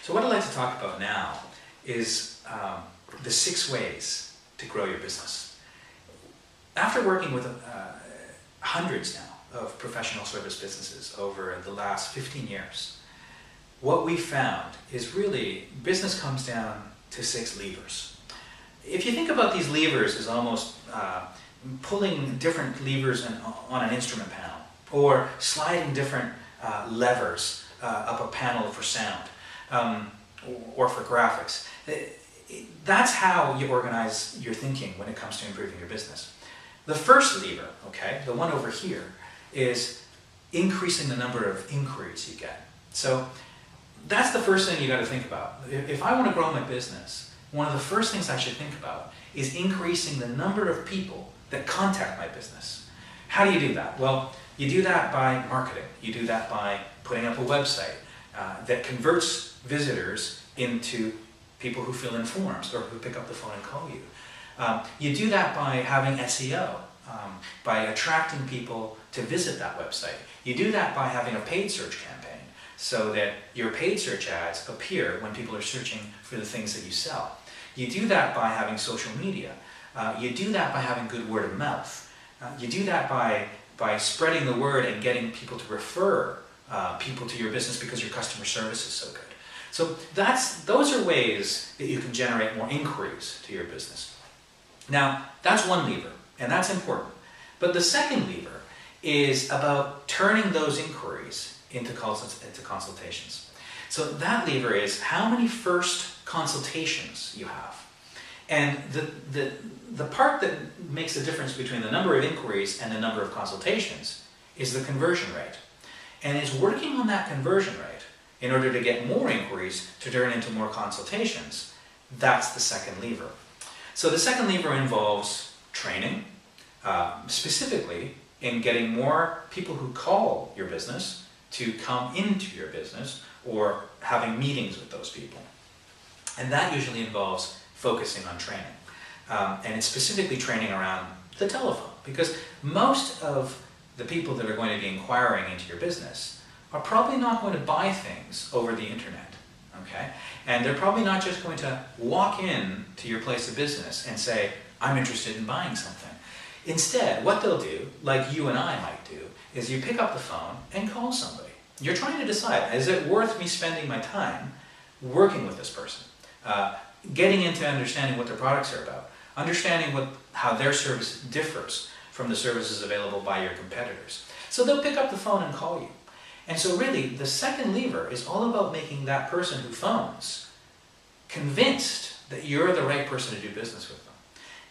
So what I'd like to talk about now is the 6 ways to grow your business. After working with hundreds now of professional service businesses over the last 15 years, what we found is really business comes down to 6 levers. If you think about these levers as almost pulling different levers on an instrument panel, or sliding different levers up a panel for sound, or for graphics. That's how you organize your thinking when it comes to improving your business. The first lever, okay, the one over here, is increasing the number of inquiries you get. So that's the first thing you got to think about. If I want to grow my business, one of the first things I should think about is increasing the number of people that contact my business. How do you do that? Well, you do that by marketing. You do that by putting up a website that converts visitors into people who fill in forms or who pick up the phone and call you. You do that by having SEO, by attracting people to visit that website. You do that by having a paid search campaign so that your paid search ads appear when people are searching for the things that you sell. You do that by having social media. You do that by having good word of mouth. You do that by spreading the word and getting people to refer people to your business because your customer service is so good. So those are ways that you can generate more inquiries to your business. Now, that's one lever, and that's important. But the second lever is about turning those inquiries into consultations. So that lever is how many first consultations you have. And the part that makes the difference between the number of inquiries and the number of consultations is the conversion rate. And it's working on that conversion rate in order to get more inquiries to turn into more consultations. That's the second lever. So the second lever involves training, specifically in getting more people who call your business to come into your business or having meetings with those people. And that usually involves focusing on training. And it's specifically training around the telephone, because most of the people that are going to be inquiring into your business are probably not going to buy things over the internet, okay? And they're probably not just going to walk in to your place of business and say, I'm interested in buying something. Instead, what they'll do, like you and I might do, is you pick up the phone and call somebody. You're trying to decide, is it worth me spending my time working with this person? Getting into understanding what their products are about, understanding how their service differs from the services available by your competitors. So they'll pick up the phone and call you. And so really, the second lever is all about making that person who phones convinced that you're the right person to do business with them.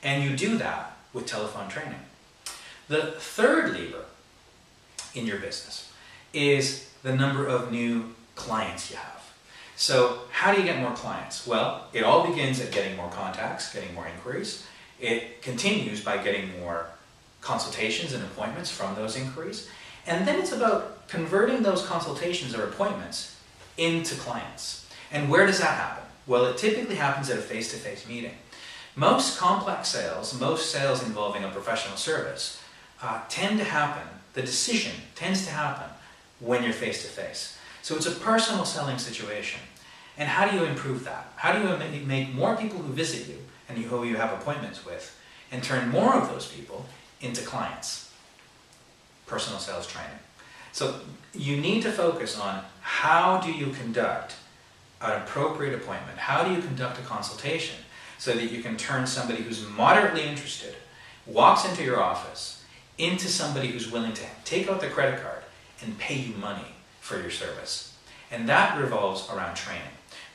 And you do that with telephone training. The third lever in your business is the number of new clients you have. So how do you get more clients? Well, it all begins at getting more contacts, getting more inquiries. It continues by getting more consultations and appointments from those inquiries. And then it's about converting those consultations or appointments into clients. And where does that happen? Well, it typically happens at a face-to-face meeting. Most complex sales, most sales involving a professional service, tend to happen, the decision tends to happen when you're face-to-face. So it's a personal selling situation. And how do you improve that? How do you make more people who visit you and who you have appointments with and turn more of those people into clients? Personal sales training. So you need to focus on how do you conduct an appropriate appointment? How do you conduct a consultation so that you can turn somebody who's moderately interested, walks into your office, into somebody who's willing to take out the credit card and pay you money for your service? And that revolves around training.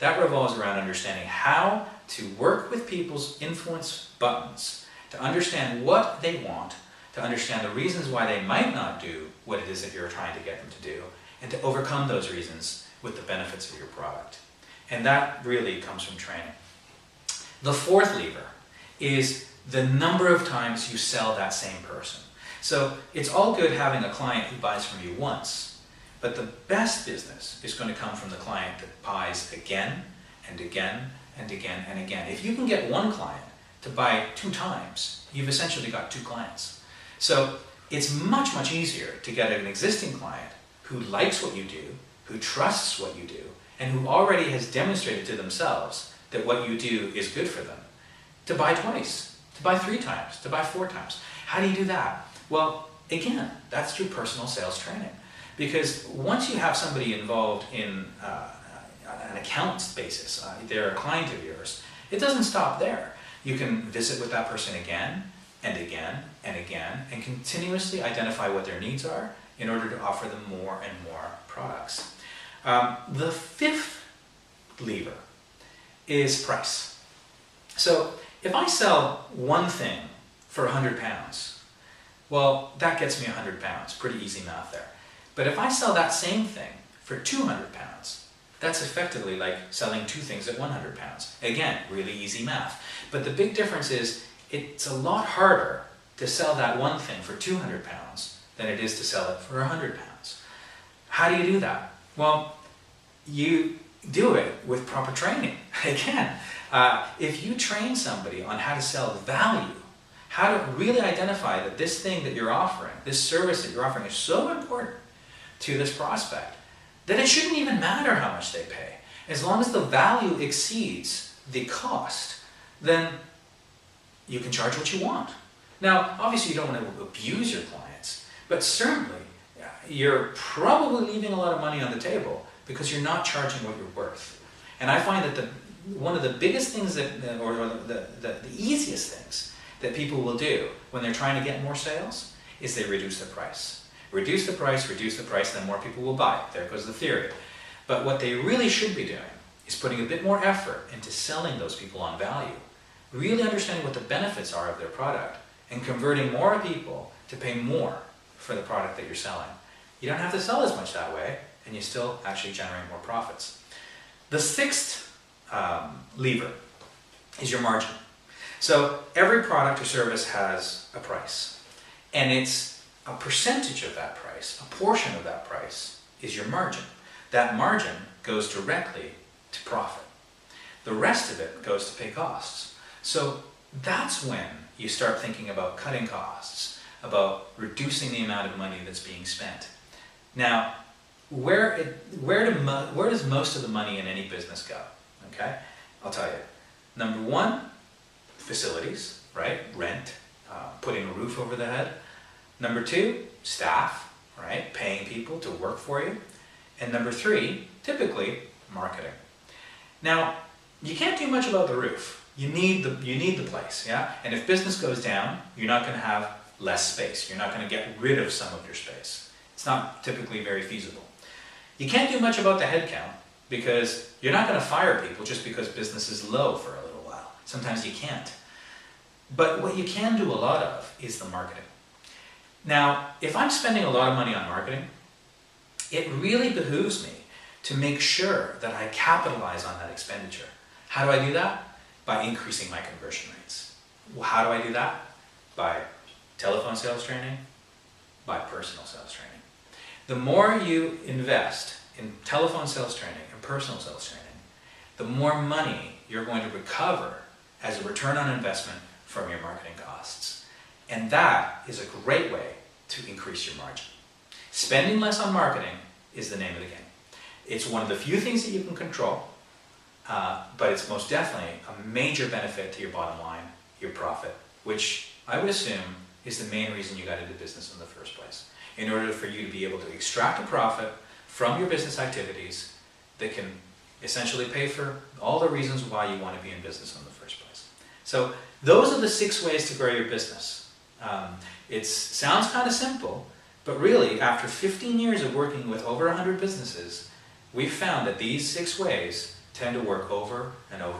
That revolves around understanding how to work with people's influence buttons, to understand what they want, to understand the reasons why they might not do what it is that you're trying to get them to do, and to overcome those reasons with the benefits of your product. And that really comes from training. The fourth lever is the number of times you sell that same person. So it's all good having a client who buys from you once, but the best business is going to come from the client that buys again and again and again and again. If you can get one client to buy 2 times, you've essentially got 2 clients. So it's much, much easier to get an existing client who likes what you do, who trusts what you do, and who already has demonstrated to themselves that what you do is good for them, to buy twice, to buy 3 times, to buy 4 times. How do you do that? Well, again, that's through personal sales training. Because once you have somebody involved in an account basis, they're a client of yours, it doesn't stop there. You can visit with that person again and again and again and continuously identify what their needs are in order to offer them more and more products. The 5th lever is price. So if I sell one thing for £100, well, that gets me £100, pretty easy math there. But if I sell that same thing for £200, that's effectively like selling 2 things at £100. Again, really easy math. But the big difference is it's a lot harder to sell that one thing for £200 than it is to sell it for £100. How do you do that? Well, you do it with proper training. Again, if you train somebody on how to sell value, how to really identify that this thing that you're offering, this service that you're offering is so important to this prospect that it shouldn't even matter how much they pay. As long as the value exceeds the cost, then you can charge what you want. Now, obviously you don't want to abuse your clients, but certainly you're probably leaving a lot of money on the table because you're not charging what you're worth. And I find that one of the biggest things or the easiest things that people will do when they're trying to get more sales is they reduce the price. Reduce the price, then more people will buy it. There goes the theory. But what they really should be doing is putting a bit more effort into selling those people on value, really understanding what the benefits are of their product, and converting more people to pay more for the product that you're selling. You don't have to sell as much that way, and you still actually generate more profits. The 6th lever is your margin. So every product or service has a price, and it's a percentage of that price, a portion of that price, is your margin. That margin goes directly to profit. The rest of it goes to pay costs. So that's when you start thinking about cutting costs, about reducing the amount of money that's being spent. Now, where does most of the money in any business go? Okay, I'll tell you. Number 1, facilities, right? Rent, putting a roof over the head. Number 2, staff, right? Paying people to work for you. And number 3, typically, marketing. Now, you can't do much about the roof. You need the place, yeah? And if business goes down, you're not going to have less space. You're not going to get rid of some of your space. It's not typically very feasible. You can't do much about the headcount because you're not going to fire people just because business is low for a little while. Sometimes you can't. But what you can do a lot of is the marketing. Now, if I'm spending a lot of money on marketing, it really behooves me to make sure that I capitalize on that expenditure. How do I do that? By increasing my conversion rates. How do I do that? By telephone sales training, by personal sales training. The more you invest in telephone sales training and personal sales training, the more money you're going to recover as a return on investment from your marketing costs. And that is a great way to increase your margin. Spending less on marketing is the name of the game. It's one of the few things that you can control, but it's most definitely a major benefit to your bottom line, your profit, which I would assume is the main reason you got into business in the first place. In order for you to be able to extract a profit from your business activities that can essentially pay for all the reasons why you want to be in business in the first place. So those are the 6 ways to grow your business. It sounds kind of simple, but really, after 15 years of working with over 100 businesses, we've found that these 6 ways tend to work over and over